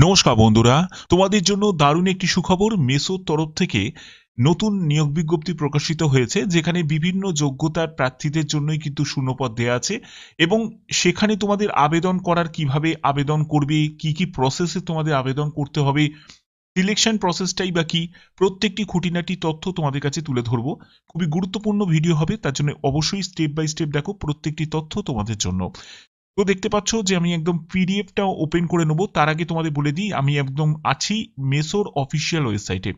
নমস্কার বন্ধুরা, তোমাদের জন্য দারুণ একটি সুখবর। মেসোর তরফ থেকে নতুন নিয়োগ বিজ্ঞপ্তি প্রকাশিত হয়েছে, যেখানে বিভিন্ন যোগ্যতার প্রার্থীদের জন্যই কিন্তু শূন্যপদ দেয়া আছে এবং সেখানে তোমাদের আবেদন করার কিভাবে আবেদন করবে, কি কি প্রসেসে তোমাদের আবেদন করতে হবে, সিলেকশন প্রসেসটাই বা কি, প্রত্যেকটি খুঁটিনাটি তথ্য তোমাদের কাছে তুলে ধরবো। খুবই গুরুত্বপূর্ণ ভিডিও হবে, তার জন্য অবশ্যই স্টেপ বাই স্টেপ দেখো প্রত্যেকটি তথ্য তোমাদের জন্য। তো দেখতে পাচ্ছ যে আমি একদম পিডিএফটা ওপেন করে নেব। তার আগে তোমাদের বলে দিই, আমি একদম আছি মেসোর অফিসিয়াল ওয়েবসাইটে।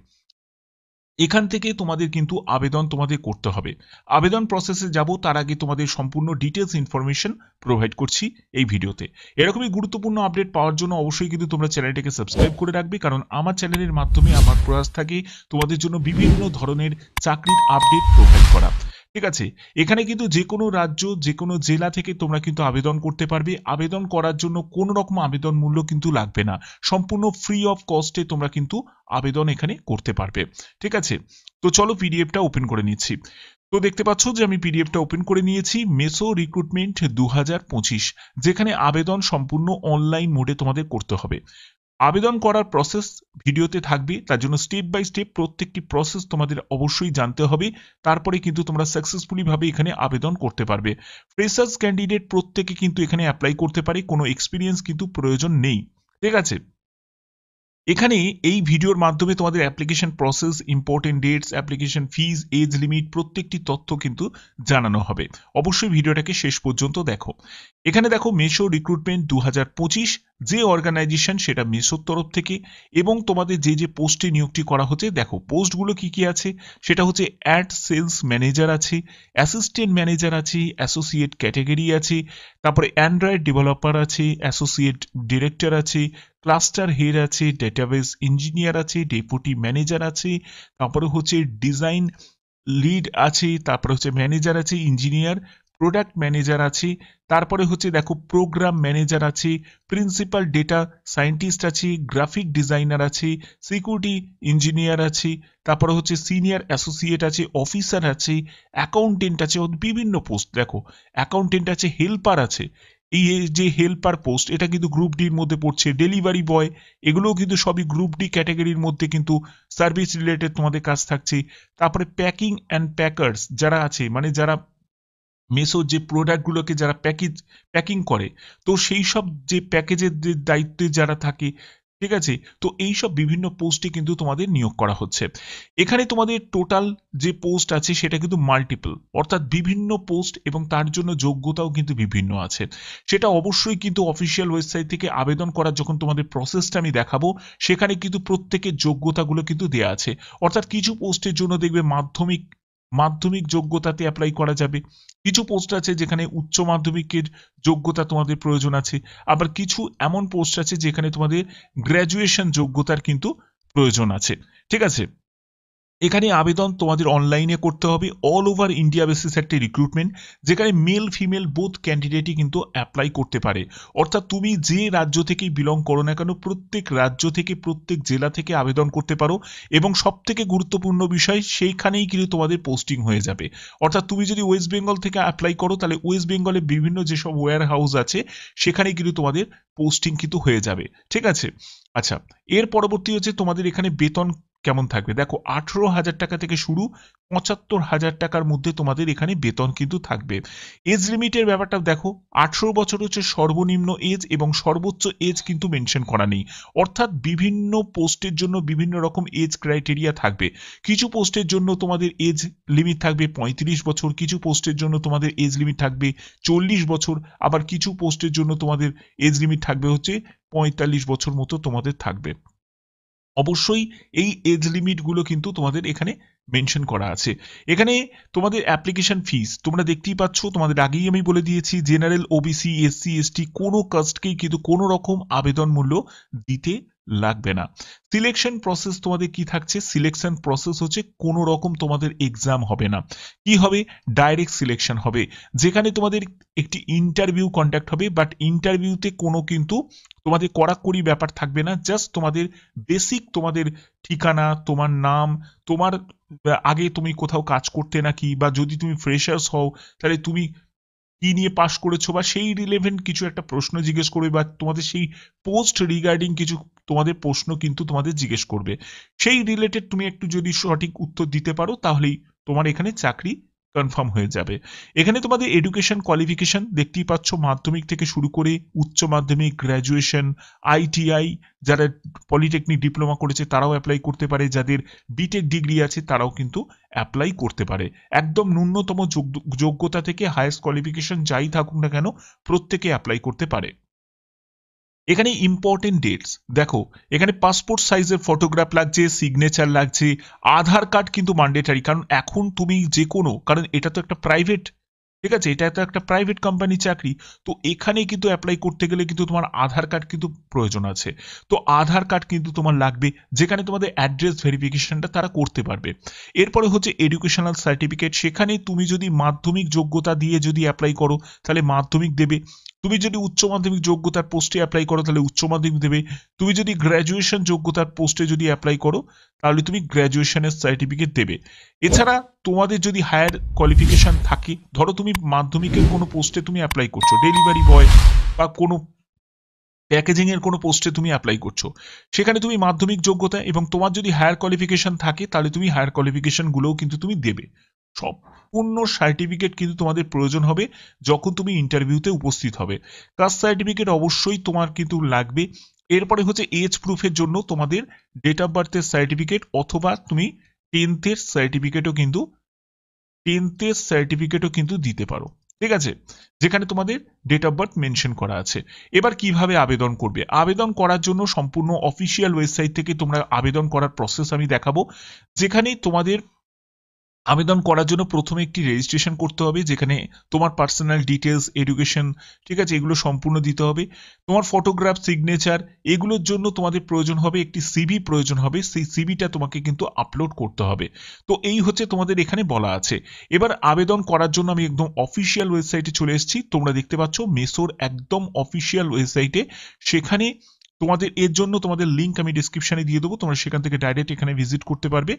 এখান থেকে তোমাদের কিন্তু আবেদন তোমাদের করতে হবে। আবেদন প্রসেসে যাব তার আগে তোমাদের সম্পূর্ণ ডিটেলস ইনফরমেশন প্রোভাইড করছি এই ভিডিওতে। এরকমই গুরুত্বপূর্ণ আপডেট পাওয়ার জন্য অবশ্যই কিন্তু তোমরা চ্যানেলটাকে সাবস্ক্রাইব করে রাখবে, কারণ আমার চ্যানেলের মাধ্যমে আমার প্রয়াস থাকে তোমাদের জন্য বিভিন্ন ধরনের চাকরির আপডেট প্রোভাইড করা। ঠিক আছে, এখানে কিন্তু যে কোনো রাজ্য, যে কোনো জেলা থেকে তোমরা কিন্তু আবেদন করতে পারবে। আবেদন করার জন্য কোনো রকম আবেদন মূল্য কিন্তু লাগবে না, সম্পূর্ণ ফ্রি অফ কস্টে তোমরা কিন্তু আবেদন এখানে করতে পারবে। ঠিক আছে, তো চলো পিডিএফটা ওপেন করে নিচ্ছি। তো দেখতে পাচ্ছ যে আমি পিডিএফটা ওপেন করে নিয়েছি। মেসো রিক্রুটমেন্ট 2025, যেখানে আবেদন সম্পূর্ণ অনলাইন মোডে তোমাদের করতে হবে। আবেদন করার প্রসেস ভিডিওতে থাকবে, তার জন্য স্টেপ বাই স্টেপ প্রত্যেকটি প্রসেস তোমাদের অবশ্যই জানতে হবে। তারপরে কিন্তু তোমরা সাকসেসফুলি ভাবে এখানে আবেদন করতে পারবে। ফ্রেশার্স ক্যান্ডিডেট প্রত্যেকে কিন্তু এখানে অ্যাপ্লাই করতে পারে, কোনো এক্সপিরিয়েন্স কিন্তু প্রয়োজন নেই। ঠিক আছে, এখানে এই ভিডিওর মাধ্যমে তোমাদের application process, important dates, application fees, age limit প্রত্যেকটি তথ্য কিন্তু জানানো হবে। অবশ্যই ভিডিওটাকে শেষ পর্যন্ত দেখো। এখানে দেখো মেসো রিক্রুটমেন্ট 2025, যে অর্গানাইজেশন সেটা মেসোর তরফ থেকে, এবং তোমাদের যে যে পোস্টে নিয়োগটি করা হচ্ছে দেখো পোস্টগুলো কি কি আছে। সেটা হচ্ছে অ্যাড সেলস ম্যানেজার আছে, অ্যাসিস্ট্যান্ট ম্যানেজার আছে, অ্যাসোসিয়েট ক্যাটাগরি আছে, তারপরে অ্যান্ড্রয়েড ডেভেলপার আছে, অ্যাসোসিয়েট ডিরেক্টর আছে, ক্লাস্টার হেড আছে, ডেটাবেস ইঞ্জিনিয়ার আছে, ডেপুটি ম্যানেজার আছে, তারপরে হচ্ছে ডিজাইন লিড আছে, তারপরে হচ্ছে ম্যানেজার আছে, ইঞ্জিনিয়ার, প্রোডাক্ট ম্যানেজার আছে, তারপরে হচ্ছে দেখো প্রোগ্রাম ম্যানেজার আছে, প্রিন্সিপাল ডেটা সায়েন্টিস্ট আছে, গ্রাফিক ডিজাইনার আছে, সিকিউরিটি ইঞ্জিনিয়ার আছে, তারপরে হচ্ছে সিনিয়র অ্যাসোসিয়েট আছে, অফিসার আছে, অ্যাকাউন্টেন্ট আছে, বিভিন্ন পোস্ট দেখো। অ্যাকাউন্টেন্ট আছে, হেল্পার আছে। এই যে হেল্পার পোস্ট, এটা কিন্তু গ্রুপ ডির মধ্যে পড়ছে। ডেলিভারি বয়, এগুলোও কিন্তু সবই গ্রুপ ডি ক্যাটাগরির মধ্যে কিন্তু সার্ভিস রিলেটেড তোমাদের কাজ থাকছে। তারপরে প্যাকিং অ্যান্ড প্যাকার্স যারা আছে, মানে যারা মেসোর যে প্রোডাক্টগুলোকে যারা প্যাকিং করে, তো সেই সব যে প্যাকেজের যে দায়িত্বে যারা থাকে। ঠিক আছে, তো এই সব বিভিন্ন পোস্টে কিন্তু তোমাদের নিয়োগ করা হচ্ছে। এখানে তোমাদের টোটাল যে পোস্ট আছে সেটা কিন্তু মাল্টিপল, অর্থাৎ বিভিন্ন পোস্ট, এবং তার জন্য যোগ্যতাও কিন্তু বিভিন্ন আছে। সেটা অবশ্যই কিন্তু অফিসিয়াল ওয়েবসাইট থেকে আবেদন করার যখন তোমাদের প্রসেসটা আমি দেখাবো, সেখানে কিন্তু প্রত্যেকের যোগ্যতাগুলো কিন্তু দেয়া আছে। অর্থাৎ কিছু পোস্টের জন্য দেখবে মাধ্যমিক মাধ্যমিক যোগ্যতাতে অ্যাপ্লাই করা যাবে। কিছু পোস্ট আছে যেখানে উচ্চ মাধ্যমিকের যোগ্যতা তোমাদের প্রয়োজন আছে। আবার কিছু এমন পোস্ট আছে যেখানে তোমাদের গ্র্যাজুয়েশন যোগ্যতার কিন্তু প্রয়োজন আছে। ঠিক আছে, এখানে আবেদন তোমাদের অনলাইনে করতে হবে। অল ওভার ইন্ডিয়া বেসিস একটি রিক্রুটমেন্ট, যেখানে মেল ফিমেল বোথ ক্যান্ডিডেটই কিন্তু অ্যাপ্লাই করতে পারে। অর্থাৎ তুমি যে রাজ্য থেকেই বিলং করো না কেন, প্রত্যেক রাজ্য থেকে প্রত্যেক জেলা থেকে আবেদন করতে পারো। এবং সব থেকে গুরুত্বপূর্ণ বিষয়, সেইখানেই কিন্তু তোমাদের পোস্টিং হয়ে যাবে। অর্থাৎ তুমি যদি ওয়েস্ট বেঙ্গল থেকে অ্যাপ্লাই করো, তাহলে ওয়েস্ট বেঙ্গলে বিভিন্ন যেসব ওয়্যার হাউস আছে সেখানেই কিন্তু তোমাদের পোস্টিং কিন্তু হয়ে যাবে। ঠিক আছে, আচ্ছা, এর পরবর্তী হচ্ছে তোমাদের এখানে বেতন কেমন থাকবে। দেখো 18,000 টাকা থেকে শুরু, 75,000 টাকার মধ্যে তোমাদের এখানে বেতন কিন্তু থাকবে। এজ লিমিটের ব্যাপারটা দেখো, 18 বছর হচ্ছে সর্বনিম্ন এজ, এবং সর্বোচ্চ এজ কিন্তু মেনশন করা নেই। অর্থাৎ বিভিন্ন পোস্টের জন্য বিভিন্ন রকম এজ ক্রাইটেরিয়া থাকবে। কিছু পোস্টের জন্য তোমাদের এজ লিমিট থাকবে 35 বছর, কিছু পোস্টের জন্য তোমাদের এজ লিমিট থাকবে 40 বছর, আবার কিছু পোস্টের জন্য তোমাদের এজ লিমিট থাকবে হচ্ছে 45 বছর মতো তোমাদের থাকবে। অবশ্যই এই এজ লিমিটগুলো কিন্তু তোমাদের এখানে মেনশন করা আছে। এখানে তোমাদের অ্যাপ্লিকেশন ফিস তোমরা দেখতেই পাচ্ছ, তোমাদের আগেই আমি বলে দিয়েছি, জেনারেল, ওবিসি, এসসি, এসটি কোনো কাস্টকেই কিন্তু কোনো রকম আবেদন মূল্য দিতে লাগবে না। সিলেকশন প্রসেস তোমাদের কি থাকছে, সিলেকশন প্রসেস হচ্ছে কোনো রকম তোমাদের এক্সাম হবে না। কি হবে, ডাইরেক্ট সিলেকশন হবে, যেখানে তোমাদের একটি ইন্টারভিউ কন্ডাক্ট হবে, বাট ইন্টারভিউতে কোনো কিন্তু তোমাদের কড়াকড়ি ব্যাপার থাকবে না। জাস্ট তোমাদের বেসিক তোমাদের ঠিকানা, তোমার নাম, তোমার আগে তুমি কোথাও কাজ করতে নাকি, বা যদি তুমি ফ্রেশার্স হও তাহলে তুমি কি নিয়ে পাশ করেছো, বা সেই রিলেভেন্ট কিছু একটা প্রশ্ন জিজ্ঞেস করবে, বা তোমাদের সেই পোস্ট রিগার্ডিং কিছু তোমাদের প্রশ্ন কিন্তু তোমাদের জিজ্ঞেস করবে। সেই রিলেটেড তুমি একটু যদি সঠিক উত্তর দিতে পারো তাহলেই তোমার এখানে চাকরি কনফার্ম হয়ে যাবে। এখানে তোমাদের এডুকেশন কোয়ালিফিকেশন দেখতেই পাচ্ছ, মাধ্যমিক থেকে শুরু করে উচ্চ মাধ্যমিক, গ্র্যাজুয়েশন, আইটিআই, যারা পলিটেকনিক ডিপ্লোমা করেছে তারাও অ্যাপ্লাই করতে পারে, যাদের বিটেক ডিগ্রি আছে তারাও কিন্তু অ্যাপ্লাই করতে পারে। একদম ন্যূনতম যোগ্যতা থেকে হায়েস্ট কোয়ালিফিকেশন যাই থাকুক না কেন প্রত্যেকে অ্যাপ্লাই করতে পারে। এখানে ইম্পর্টেন্ট ডেটস দেখো, এখানে পাসপোর্ট সাইজের ফটোগ্রাফ লাগছে, সিগনেচার লাগছে, আধার কার্ড কিন্তু ম্যান্ডেটারি, কারণ এখন তুমি যে কোনো, কারণ এটা তো একটা প্রাইভেট, ঠিক আছে, এটা তো একটা প্রাইভেট কোম্পানি চাকরি, তো এখানে কিন্তু অ্যাপ্লাই করতে গেলে কিন্তু তোমার আধার কার্ড কিন্তু প্রয়োজন আছে। তো আধার কার্ড কিন্তু তোমার লাগবে, যেখানে তোমাদের অ্যাড্রেস ভেরিফিকেশনটা তারা করতে পারবে। এরপরে হচ্ছে এডুকেশনাল সার্টিফিকেট, সেখানে তুমি যদি মাধ্যমিক যোগ্যতা দিয়ে যদি অ্যাপ্লাই করো তাহলে মাধ্যমিক দেবে, তুমি যদি উচ্চ মাধ্যমিক যোগ্যতার পোস্টে অ্যাপ্লাই করো তাহলে উচ্চ মাধ্যমিক দেবে, তুমি যদি গ্র্যাজুয়েশন যোগ্যতার পোস্টে যদি অ্যাপ্লাই করো তাহলে তুমি গ্র্যাজুয়েশনের সার্টিফিকেট দেবে। এছাড়া তোমাদের যদি হায়ার কোয়ালিফিকেশন থাকে, ধরো তুমি মাধ্যমিকের কোনো পোস্টে তুমি অ্যাপ্লাই করছো, ডেলিভারি বয় বা কোনো প্যাকেজিং এর কোনো পোস্টে তুমি অ্যাপ্লাই করছো, সেখানে তুমি মাধ্যমিক যোগ্যতা এবং তোমার যদি হায়ার কোয়ালিফিকেশন থাকে তাহলে তুমি হায়ার কোয়ালিফিকেশন গুলোও কিন্তু তুমি দেবে। সম্পূর্ণ সার্টিফিকেট কিন্তু তোমাদের প্রয়োজন হবে যখন তুমি ইন্টারভিউতে উপস্থিত হবে। কাস্ট সার্টিফিকেট অবশ্যই তোমার কিন্তু লাগবে। এরপরে হচ্ছে এজ প্রুফের জন্য তোমাদের ডেট অফ বার্থের সার্টিফিকেট, অথবা তুমি টেন্থের সার্টিফিকেটও কিন্তু দিতে পারো, ঠিক আছে, যেখানে তোমাদের ডেট অফ বার্থ মেনশন করা আছে। এবার কিভাবে আবেদন করবে? আবেদন করার জন্য সম্পূর্ণ অফিসিয়াল ওয়েবসাইট থেকে তোমরা আবেদন করার প্রসেস আমি দেখাবো, যেখানে তোমাদের আবেদন করার জন্য প্রথমে একটি রেজিস্ট্রেশন করতে হবে, যেখানে তোমার পার্সোনাল ডিটেলস, এডুকেশন, ঠিক আছে, এগুলো সম্পূর্ণ দিতে হবে। তোমার ফটোগ্রাফ, সিগনেচার, এগুলোর জন্য তোমাদের প্রয়োজন হবে একটি সিভি প্রয়োজন হবে, সেই সিভিটা তোমাকে কিন্তু আপলোড করতে হবে। তো এই হচ্ছে তোমাদের এখানে বলা আছে। এবার আবেদন করার জন্য আমি একদম অফিসিয়াল ওয়েবসাইটে চলে এসেছি, তোমরা দেখতে পাচ্ছ মেসোর একদম অফিসিয়াল ওয়েবসাইটে। সেখানে তোমাদের এর জন্য তোমাদের লিঙ্ক আমি ডিসক্রিপশনে দিয়ে দেবো, তোমরা সেখান থেকে ডাইরেক্ট এখানে ভিজিট করতে পারবে।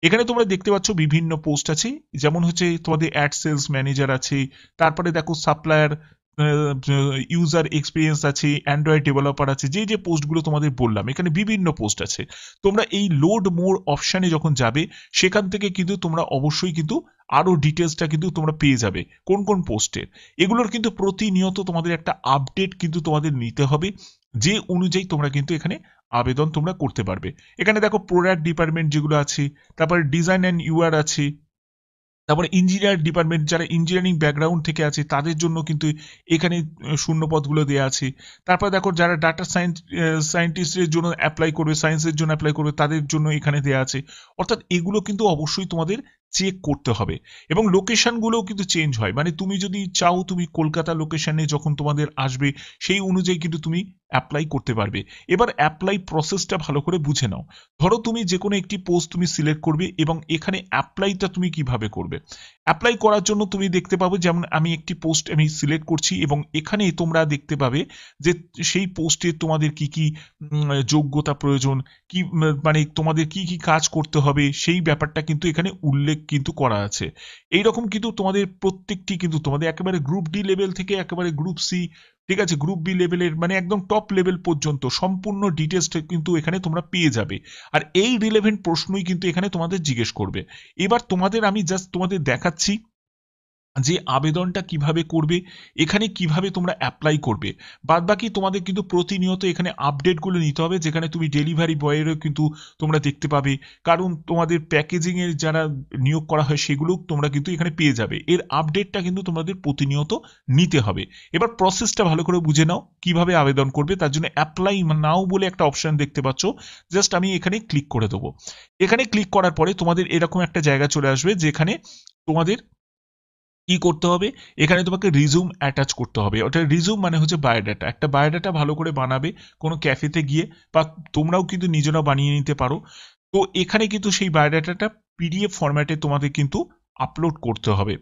এখানে তোমরা দেখতে পাচ্ছ বিভিন্ন পোস্ট আছে, যেমন হচ্ছে তোমাদের অ্যাড সেলস ম্যানেজার আছে, তারপরে দেখো সাপ্লায়ার, ইউজার এক্সপিরিয়েন্স আছে, অ্যান্ড্রয়েড ডেভেলপার আছে, যে যে পোস্টগুলো তোমাদের বললাম এখানে বিভিন্ন পোস্ট আছে। তোমরা এই লোড মোর অপশানে যখন যাবে সেখান থেকে কিন্তু তোমরা অবশ্যই কিন্তু আরো ডিটেলসটা কিন্তু তোমরা পেয়ে যাবে কোন কোন পোস্টের। এগুলোর কিন্তু প্রতিনিয়ত তোমাদের একটা আপডেট কিন্তু তোমাদের নিতে হবে, যে অনুযায়ী তোমরা কিন্তু এখানে আবেদন তোমরা করতে পারবে। এখানে দেখো প্রোডাক্ট ডিপার্টমেন্ট যেগুলো আছে, তারপরে ডিজাইন অ্যান্ড ইউআর আছে, তারপরে ইঞ্জিনিয়ার ডিপার্টমেন্ট, যারা ইঞ্জিনিয়ারিং ব্যাকগ্রাউন্ড থেকে আছে তাদের জন্য কিন্তু এখানে শূন্য পদগুলো দেওয়া আছে। তারপর দেখো যারা ডাটা সায়েন্টিস্টের জন্য অ্যাপ্লাই করবে, সায়েন্সের জন্য অ্যাপ্লাই করবে, তাদের জন্য এখানে দেওয়া আছে। অর্থাৎ এগুলো কিন্তু অবশ্যই তোমাদের চেক করতে হবে, এবং লোকেশনগুলোও কিন্তু চেঞ্জ হয়, মানে তুমি যদি চাও তুমি কলকাতা লোকেশনে যখন তোমাদের আসবে সেই অনুযায়ী কিন্তু তুমি অ্যাপ্লাই করতে পারবে। এবার অ্যাপ্লাই প্রসেসটা ভালো করে বুঝে নাও। ধরো তুমি যে কোনো একটি পোস্ট তুমি সিলেক্ট করবে, এবং এখানে অ্যাপ্লাইটা তুমি কিভাবে করবে। অ্যাপ্লাই করার জন্য তুমি দেখতে পাবে, যেমন আমি একটি পোস্ট আমি সিলেক্ট করছি, এবং এখানে তোমরা দেখতে পাবে যে সেই পোস্টে তোমাদের কি কি যোগ্যতা প্রয়োজন, কি মানে তোমাদের কি কি কাজ করতে হবে সেই ব্যাপারটা কিন্তু এখানে উল্লেখ কিন্তু করা আছে। এইরকম কিন্তু তোমাদের প্রত্যেকটি কিন্তু তোমাদের একেবারে গ্রুপ ডি লেভেল থেকে একেবারে গ্রুপ সি, ঠিক আছে, গ্রুপ বি লেভেলের মানে একদম টপ লেভেল পর্যন্ত সম্পূর্ণ ডিটেলসটা কিন্তু এখানে তোমরা পেয়ে যাবে। আর এই রিলেভেন্ট প্রশ্নই কিন্তু এখানে তোমাদের জিজ্ঞেস করবে। এবার তোমাদের আমি জাস্ট তোমাদের দেখাচ্ছি যে আবেদনটা কিভাবে করবে, এখানে কিভাবে তোমরা অ্যাপ্লাই করবে। বাদবাকি তোমাদের কিন্তু প্রতিনিয়ত এখানে আপডেটগুলো নিতে হবে, যেখানে তুমি ডেলিভারি বয়েরও কিন্তু তোমরা দেখতে পাবে, কারণ তোমাদের প্যাকেজিংয়ের যারা নিয়োগ করা হয় সেগুলো তোমরা কিন্তু এখানে পেয়ে যাবে। এর আপডেটটা কিন্তু তোমাদের প্রতিনিয়ত নিতে হবে। এবার প্রসেসটা ভালো করে বুঝে নাও কিভাবে আবেদন করবে। তার জন্য অ্যাপ্লাই নাও বলে একটা অপশন দেখতে পাচ্ছ, জাস্ট আমি এখানে ক্লিক করে দেবো। এখানে ক্লিক করার পরে তোমাদের এরকম একটা জায়গা চলে আসবে, যেখানে তোমাদের কি করতে হবে, এখানে তোমাকে রিজুম অ্যাটাচ করতে হবে। ওটা রিজুম মানে হচ্ছে বায়োডাটা, একটা বায়োডাটা ভালো করে বানাবে কোনো ক্যাফেতে গিয়ে, বা তোমরাও কিন্তু নিজেরা বানিয়ে নিতে পারো। তো এখানে কিন্তু সেই বায়োডাটাটা পিডিএফ ফরম্যাটে তোমাদের কিন্তু আপলোড করতে হবে।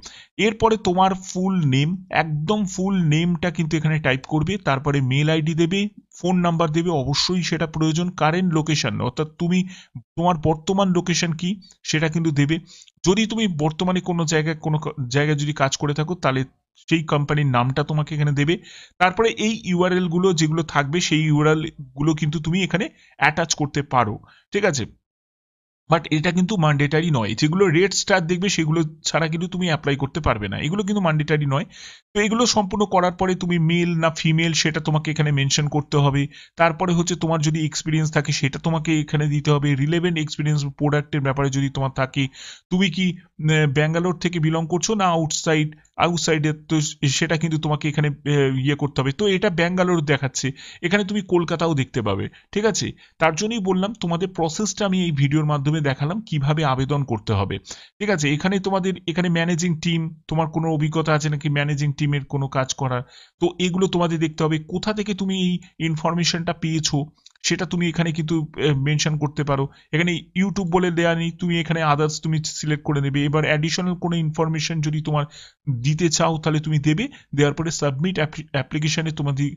এরপরে তোমার ফুল নেম, একদম ফুল নেমটা কিন্তু এখানে টাইপ করবে, তারপরে মেল আইডি দেবে, ফোন নাম্বার দেবে, অবশ্যই সেটা প্রয়োজন, কারেন্ট লোকেশন অর্থাৎ তুমি তোমার বর্তমান লোকেশন কি সেটা কিন্তু দেবে। যদি তুমি বর্তমানে কোনো জায়গায় যদি কাজ করে থাকো তাহলে সেই কোম্পানির নামটা তোমাকে এখানে দেবে। তারপরে এই ইউআরএল গুলো যেগুলো থাকবে সেই ইউআরএল গুলো কিন্তু তুমি এখানে অ্যাটাচ করতে পারো, ঠিক আছে? বাট এটা কিন্তু ম্যান্ডেটারি নয়। যেগুলো রেড স্টার দেখবে সেগুলো ছাড়া কিন্তু তুমি অ্যাপ্লাই করতে পারবে না। এগুলো কিন্তু ম্যান্ডেটারি নয়। তো এগুলো সম্পূর্ণ করার পরে তুমি মেল না ফিমেল সেটা তোমাকে এখানে মেনশন করতে হবে। তারপরে হচ্ছে তোমার যদি এক্সপিরিয়েন্স থাকে সেটা তোমাকে এখানে দিতে হবে। রিলেভেন্ট এক্সপিরিয়েন্স প্রোডাক্টের ব্যাপারে যদি তোমার থাকে, তুমি কি ব্যাঙ্গালোর থেকে বিলং করছো না আউটসাইডে, তো সেটা কিন্তু তোমাকে এখানে ইয়ে করতে হবে। তো এটা ব্যাঙ্গালোর দেখাচ্ছে, এখানে তুমি কলকাতাও দেখতে পাবে, ঠিক আছে? তার জন্যই বললাম তোমাদের প্রসেসটা আমি এই ভিডিওর মাধ্যমে দেখালাম কিভাবে আবেদন করতে হবে, ঠিক আছে? এখানে তোমাদের এখানে ম্যানেজিং টিম, তোমার কোনো অভিজ্ঞতা আছে নাকি ম্যানেজিং টিমের কোনো কাজ করার, তো এগুলো তোমাদের দেখতে হবে। কোথা থেকে তুমি এই ইনফরমেশনটা পেয়েছো সেটা তুমি এখানে কিন্তু মেনশন করতে পারো। এখানে ইউটিউব বলে দেয়া নেই, তুমি এখানে আদার্স তুমি সিলেক্ট করে নেবে। এবার অ্যাডিশনাল কোনো ইনফরমেশন যদি তোমার দিতে চাও তাহলে তুমি দেবে। দেওয়ার পরে সাবমিট অ্যাপ্লিকেশনে তোমাদের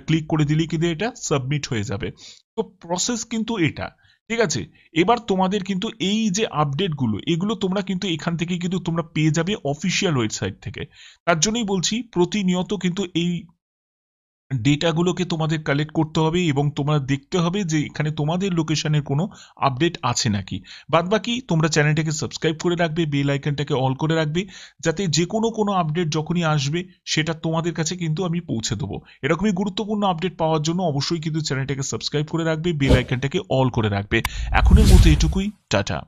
ক্লিক করে দিলে কিন্তু এটা সাবমিট হয়ে যাবে। তো প্রসেস কিন্তু এটা, ঠিক আছে? এবার তোমাদের কিন্তু এই যে আপডেটগুলো এগুলো তোমরা কিন্তু এখান থেকে কিন্তু তোমরা পেয়ে যাবে অফিসিয়াল ওয়েবসাইট থেকে। তার জন্যই বলছি প্রতিনিয়ত কিন্তু এই ডেটাগুলোকে তোমাদের কালেক্ট করতে হবে এবং তোমরা দেখতে হবে যে এখানে তোমাদের লোকেশনের কোনো আপডেট আছে নাকি। বাদবাকি তোমরা চ্যানেলটাকে সাবস্ক্রাইব করে রাখবে, বেল আইকনটাকে অল করে রাখবে, যাতে যে কোনো আপডেট যখনই আসবে সেটা তোমাদের কাছে কিন্তু আমি পৌঁছে দেবো। এরকমই গুরুত্বপূর্ণ আপডেট পাওয়ার জন্য অবশ্যই কিন্তু চ্যানেলটাকে সাবস্ক্রাইব করে রাখবে, বেল আইকনটাকে অল করে রাখবে। এখনের মতো এটুকুই, টাটা।